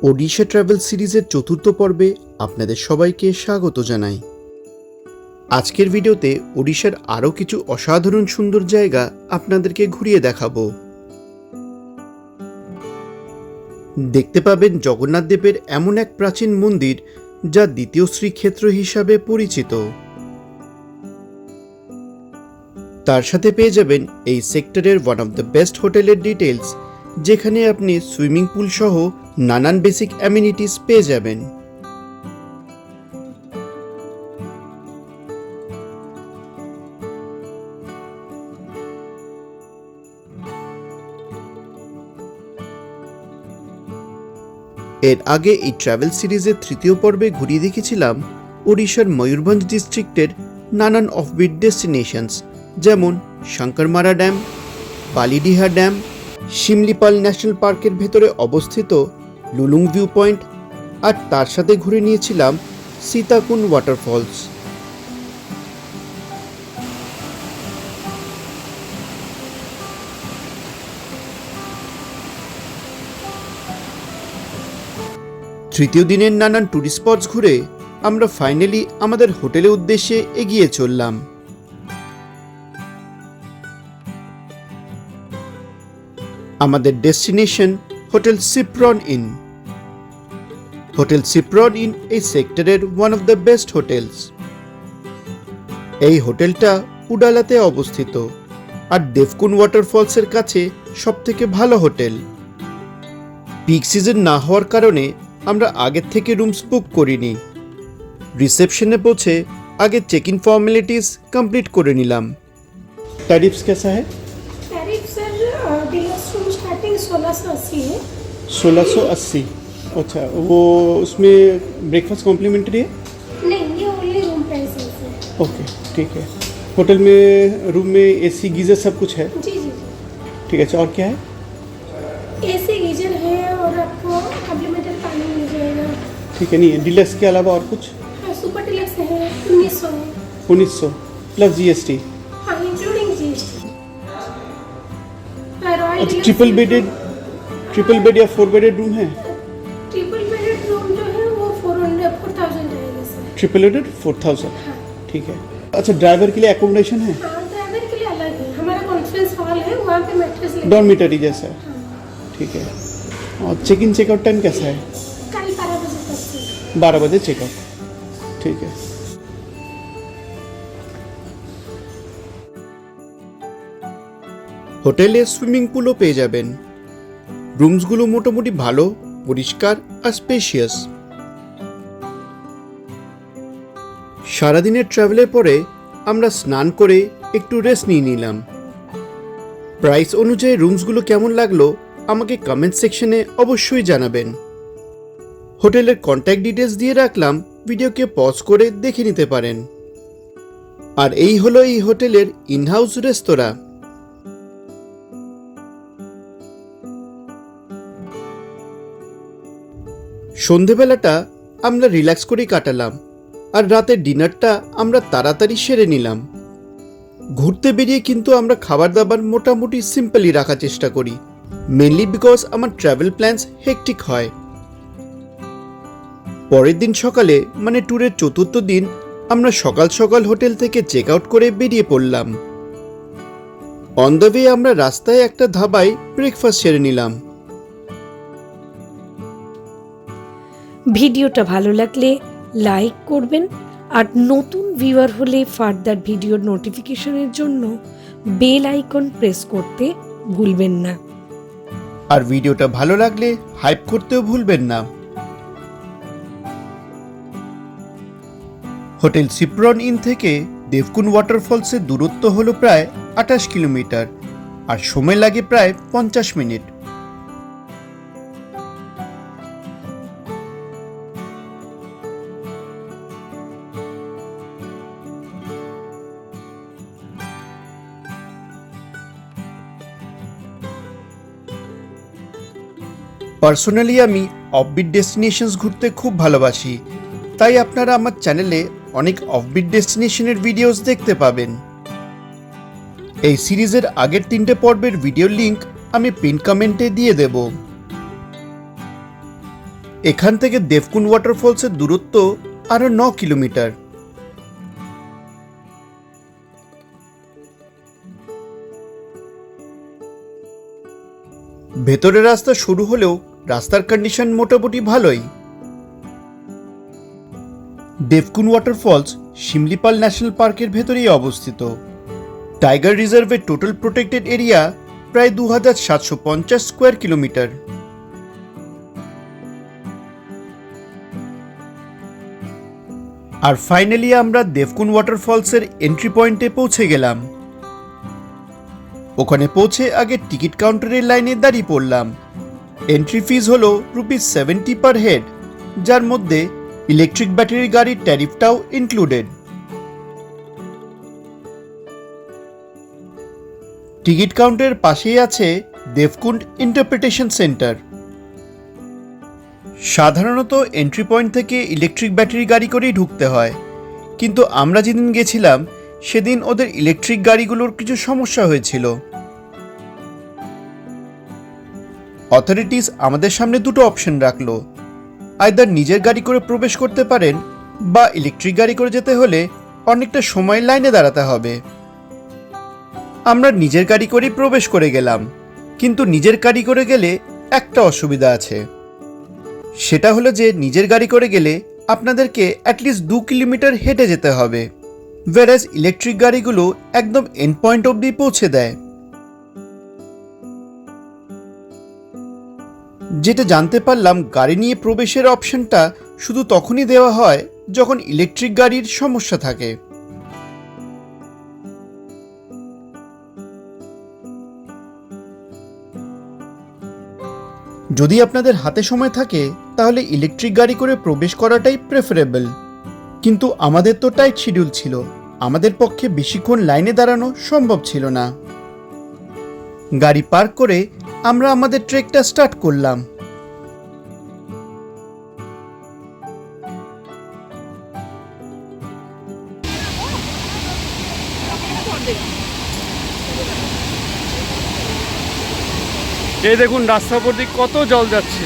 Odisha travel সিরিজের চতুর্থ পর্বে আপনাদের সবাইকে স্বাগত জানাই। আজকের ভিডিওতে ওডিশার আরও কিছু অসাধারণ সুন্দর জায়গা আপনাদেরকে ঘুরিয়ে দেখাবো। দেখতে পাবেন জগন্নাথ দেবের এমন এক প্রাচীন মন্দির যা দ্বিতীয় শ্রীক্ষেত্র হিসাবে পরিচিত। তার সাথে পেয়ে যাবেন এই সেক্টরের ওয়ান অফ দ্য বেস্ট হোটেলের ডিটেলস, যেখানে আপনি সুইমিং পুল সহ নানান বেসিক অ্যামিনিটিস পেয়ে যাবেন। এর আগে এই ট্রাভেল সিরিজের তৃতীয় পর্বে ঘুরিয়ে দেখেছিলাম ওড়িশার ময়ূরভঞ্জ ডিস্ট্রিক্টের নানান অফবিট ডেস্টিনেশনস, যেমন শঙ্করমারা ড্যাম, বালিডিহা ড্যাম, শিমলিপাল ন্যাশনাল পার্কের ভেতরে অবস্থিত লুলুং ভিউ পয়েন্ট, আর তার সাথে ঘুরে নিয়েছিলাম সীতাকুণ্ড ওয়াটারফলস। তৃতীয় দিনের নানান টুরিস্ট স্পটস ঘুরে আমরা ফাইনালি আমাদের হোটেলের উদ্দেশ্যে এগিয়ে চললাম। আমাদের ডেস্টিনেশন হোটেল সিপ্রন ইন। হোটেল সিপ্রন ইন এই সেক্টরের one of the best hotels. এই হোটেলটা উডালাতে অবস্থিত আর দেবকুণ্ড ওয়াটারফলসের কাছে সবথেকে ভালো হোটেল। পিক সিজন না হওয়ার কারণে আমরা আগের থেকে রুমস বুক করিনি। রিসেপশনে পৌঁছে আগে চেক ইন ফর্মালিটিস কমপ্লিট করে নিলাম। टैरिफ्स कैसा है? Tariff sir deluxe room starting 1680 है। 1680। अच्छा, वो उसमें ब्रेकफास्ट कॉम्प्लीमेंट्री है? नहीं, ये ओनली रूम प्राइस है सर। ओके, ठीक है। होटल में रूम में एसी गीजर सब कुछ है? जी जी ठीक है। अच्छा, और क्या है? एसी गीजर है और आपको कॉम्प्लीमेंट्री पानी मिल जाएगा। ठीक है। नहीं है डिलक्स के अलावा और कुछ? हाँ, सुपर डिलक्स है 1900 है। 1900 प्लस जीएसटी। हाँ, इंक्लूडिंग जीएसटी। अच्छा, ट्रिपल बेड या 4 बेडेड रूम है? ट्रिपल बेडेड रूम जो है वो 4000 रहेगा सर। Triple bedded 4000। हाँ। ठीक है। अच्छा, ड्राइवर के लिए एकोमोडेशन है? हाँ, ड्राइवर के लिए अलग है। हमारा कॉन्फ्रेंस हॉल है, वहाँ पे मैट्रेस लगा। डॉर्मिटरी जैसा है? हाँ। ठीक है। और चेक इन चेकआउट टाइम कैसा है? कल 12 बजे तक से। 12 बजे चेकआउट। ठीक है। হোটেলে সুইমিং পুলও পেয়ে যাবেন। রুমসগুলো মোটামুটি ভালো, পরিষ্কার আর স্পেশিয়াস। সারাদিনের ট্রাভেলের পরে আমরা স্নান করে একটু রেস্ট নিয়ে নিলাম। প্রাইস অনুযায়ী রুমসগুলো কেমন লাগলো আমাকে কমেন্ট সেকশনে অবশ্যই জানাবেন। হোটেলের কন্ট্যাক্ট ডিটেলস দিয়ে রাখলাম, ভিডিওকে পজ করে দেখে নিতে পারেন। আর এই হলো এই হোটেলের ইনহাউস রেস্তোরাঁ। সন্ধেবেলাটা আমরা রিল্যাক্স করেই কাটালাম আর রাতের ডিনারটা আমরা তাড়াতাড়ি সেরে নিলাম। ঘুরতে বেরিয়ে কিন্তু আমরা খাবার দাবার মোটামুটি সিম্পলই রাখার চেষ্টা করি, মেনলি বিকজ আমার ট্রাভেল প্ল্যানস হেকটিক হয়। পরের দিন সকালে মানে ট্যুরের চতুর্থ দিন আমরা সকাল সকাল হোটেল থেকে চেক আউট করে বেরিয়ে পড়লাম। অন দ্য ওয়ে আমরা রাস্তায় একটা ধাবায় ব্রেকফাস্ট সেরে নিলাম। ভিডিওটা ভালো লাগলে লাইক করবেন আর নতুন ভিউয়ার হলে ফার্দার ভিডিওর নোটিফিকেশনের জন্য বেল আইকন প্রেস করতে ভুলবেন না। আর ভিডিওটা ভালো লাগলে হাইপ করতেও ভুলবেন না। হোটেল সিপ্রন ইন থেকে দেবকুণ্ড ওয়াটারফলসের দূরত্ব হলো প্রায় 28 কিলোমিটার আর সময় লাগে প্রায় 50 মিনিট। পার্সোনালি আমি অফবিট ডেস্টিনেশনস ঘুরতে খুব ভালোবাসি, তাই আপনারা আমার চ্যানেলে অনেক অফবিট ডেস্টিনেশনের ভিডিওস দেখতে পাবেন। এই সিরিজের আগের 3টে পর্বের ভিডিওর লিংক আমি পিন কমেন্টে দিয়ে দেব। এখান থেকে দেবকুন্ড ওয়াটারফলসের দূরত্ব আরো 9 কিলোমিটার। ভেতরে রাস্তা শুরু হলেও রাস্তার কন্ডিশন মোটামুটি ভালোই। দেবকুন্ড ওয়াটারফলস শিমলিপাল ন্যাশনাল পার্কের ভেতরেই অবস্থিত। টাইগার রিজার্ভের টোটাল প্রোটেক্টেড এরিয়া প্রায় 2750 স্কোয়ার কিলোমিটার। আর ফাইনালি আমরা দেবকুন্ড ওয়াটারফলসের এন্ট্রি পয়েন্টে পৌঁছে গেলাম। ওখানে পৌঁছে আগে টিকিট কাউন্টারের লাইনে দাঁড়িয়ে পড়লাম। এন্ট্রি ফিজ হলো ₹70 পার হেড, যার মধ্যে ইলেকট্রিক ব্যাটারি গাড়ির ট্যারিফটাও ইনক্লুডেড। টিকিট কাউন্টারের পাশেই আছে দেবকুন্ড ইন্টারপ্রিটেশন সেন্টার। সাধারণত এন্ট্রি পয়েন্ট থেকে ইলেকট্রিক ব্যাটারি গাড়ি করেই ঢুকতে হয়, কিন্তু আমরা যেদিন গেছিলাম সেদিন ওদের ইলেকট্রিক গাড়িগুলোর কিছু সমস্যা হয়েছিল। অথরিটিস আমাদের সামনে দুটো অপশন রাখলো, আইদার নিজের গাড়ি করে প্রবেশ করতে পারেন বা ইলেকট্রিক গাড়ি করে যেতে হলে অনেকটা সময় লাইনে দাঁড়াতে হবে। আমরা নিজের গাড়ি করেই প্রবেশ করে গেলাম, কিন্তু নিজের গাড়ি করে গেলে একটা অসুবিধা আছে। সেটা হলো যে নিজের গাড়ি করে গেলে আপনাদেরকে অ্যাটলিস্ট 2 কিলোমিটার হেঁটে যেতে হবে, ওয়ারাজ ইলেকট্রিক গাড়িগুলো একদম এন্ড পয়েন্ট অবধি পৌঁছে দেয়। যেটা জানতে পারলাম, গাড়ি নিয়ে প্রবেশের অপশনটা শুধু তখনই দেওয়া হয় যখন ইলেকট্রিক গাড়ির সমস্যা থাকে। যদি আপনাদের হাতে সময় থাকে তাহলে ইলেকট্রিক গাড়ি করে প্রবেশ করাটাই প্রেফারেবল, কিন্তু আমাদের তো টাইট শিডিউল ছিল, আমাদের পক্ষে বেশিক্ষণ লাইনে দাঁড়ানো সম্ভব ছিল না। গাড়ি পার্ক করে আমরা আমাদের ট্রেকটা স্টার্ট করলাম। এই দেখুন রাস্তার উপর দিয়ে কত জল যাচ্ছে।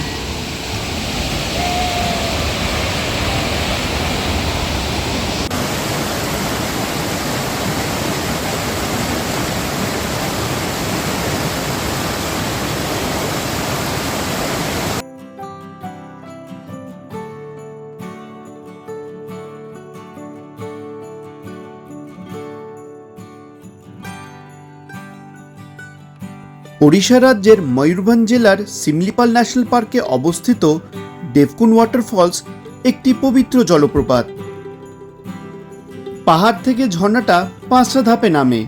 ওড়িশা রাজ্যের ময়ূরভঞ্জ জেলার শিমলিপাল ন্যাশনাল পার্কে অবস্থিত দেবকুন্ড ওয়াটারফলস একটি পবিত্র জলপ্রপাত। পাহাড় থেকে ঝর্ণাটা 5টা ধাপে নামে।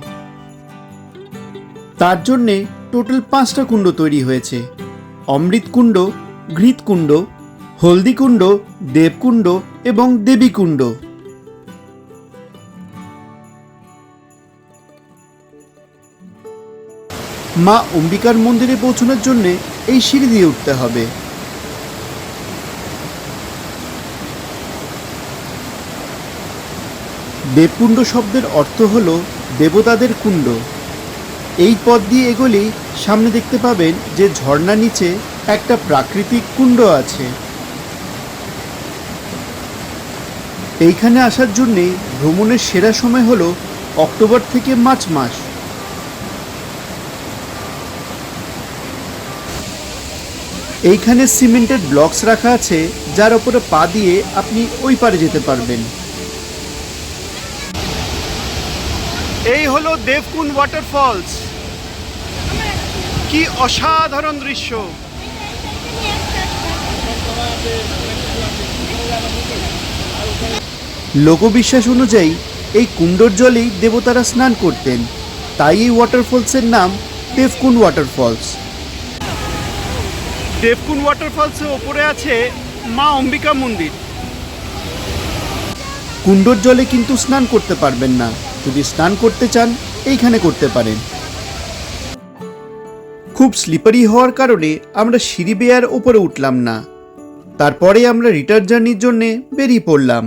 তার জন্যে টোটাল 5টা কুণ্ড তৈরি হয়েছে: অমৃতকুণ্ড, ঘৃতকুণ্ড, হলদিকুণ্ড, দেবকুণ্ড এবং দেবীকুণ্ড। মা অম্বিকার মন্দিরে পৌঁছানোর জন্য এই সিঁড়ি দিয়ে উঠতে হবে। দেবকুণ্ড শব্দের অর্থ হল দেবতাদের কুণ্ড। এই পথ দিয়ে এগোলেই সামনে দেখতে পাবেন যে ঝর্ণা নিচে একটা প্রাকৃতিক কুণ্ড আছে। এইখানে আসার জন্যে ভ্রমণের সেরা সময় হল অক্টোবর থেকে মার্চ মাস। এইখানে সিমেন্টেড ব্লকস রাখা আছে, যার উপরে পা দিয়ে আপনি ওই পারে যেতে পারবেন। এই হলো দেবকুন্ড ওয়াটারফলস। কি অসাধারণ দৃশ্য! লোকবিশ্বাস অনুযায়ী এই কুণ্ডর জলেই দেবতারা স্নান করতেন, তাই এই ওয়াটারফলসের নাম দেবকুন্ড ওয়াটারফলস। দেবকুন্ড ওয়াটারফলসের ওপরে আছে মা অম্বিকা মন্দির। কুণ্ডর জলে কিন্তু স্নান করতে পারবেন না, যদি স্নান করতে চান এইখানে করতে পারেন। খুব স্লিপারি হওয়ার কারণে আমরা সিঁড়ি বেয়ে আর ওপরে উঠলাম না। তারপরে আমরা রিটার্ন জার্নির জন্য বেরিয়ে পড়লাম।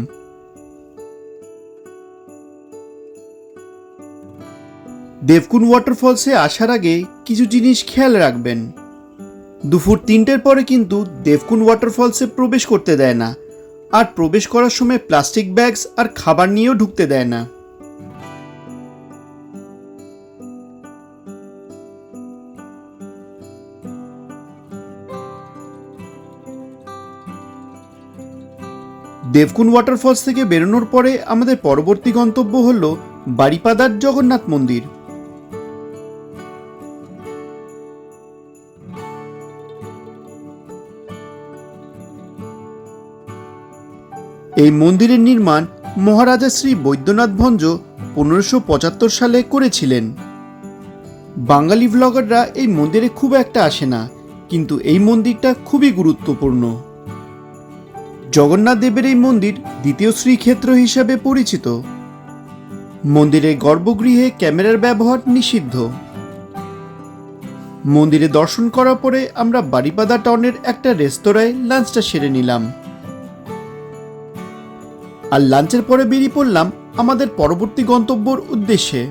দেবকুন্ড ওয়াটারফলসে আসার আগে কিছু জিনিস খেয়াল রাখবেন। দুপুর 3টের পরে কিন্তু দেবকুণ্ড ওয়াটারফলসে প্রবেশ করতে দেয় না, আর প্রবেশ করার সময় প্লাস্টিক ব্যাগস আর খাবার নিয়েও ঢুকতে দেয় না। দেবকুণ্ড ওয়াটারফলস থেকে বেরোনোর পরে আমাদের পরবর্তী গন্তব্য হল বারিপাদার জগন্নাথ মন্দির। এই মন্দিরের নির্মাণ মহারাজা শ্রী বৈদ্যনাথ ভঞ্জ 1575 সালে করেছিলেন। বাঙালি ব্লগাররা এই মন্দিরে খুব একটা আসে না, কিন্তু এই মন্দিরটা খুবই গুরুত্বপূর্ণ। জগন্নাথ দেবের এই মন্দির দ্বিতীয় শ্রীক্ষেত্র হিসাবে পরিচিত। মন্দিরের গর্ভগৃহে ক্যামেরার ব্যবহার নিষিদ্ধ। মন্দিরে দর্শন করার পরে আমরা বারিপাদা টাউনের একটা রেস্তোরাঁয় লাঞ্চটা সেরে নিলাম, আর লাঞ্চের পরে বেরিয়ে পড়লাম আমাদের পরবর্তী গন্তব্যর উদ্দেশ্যে।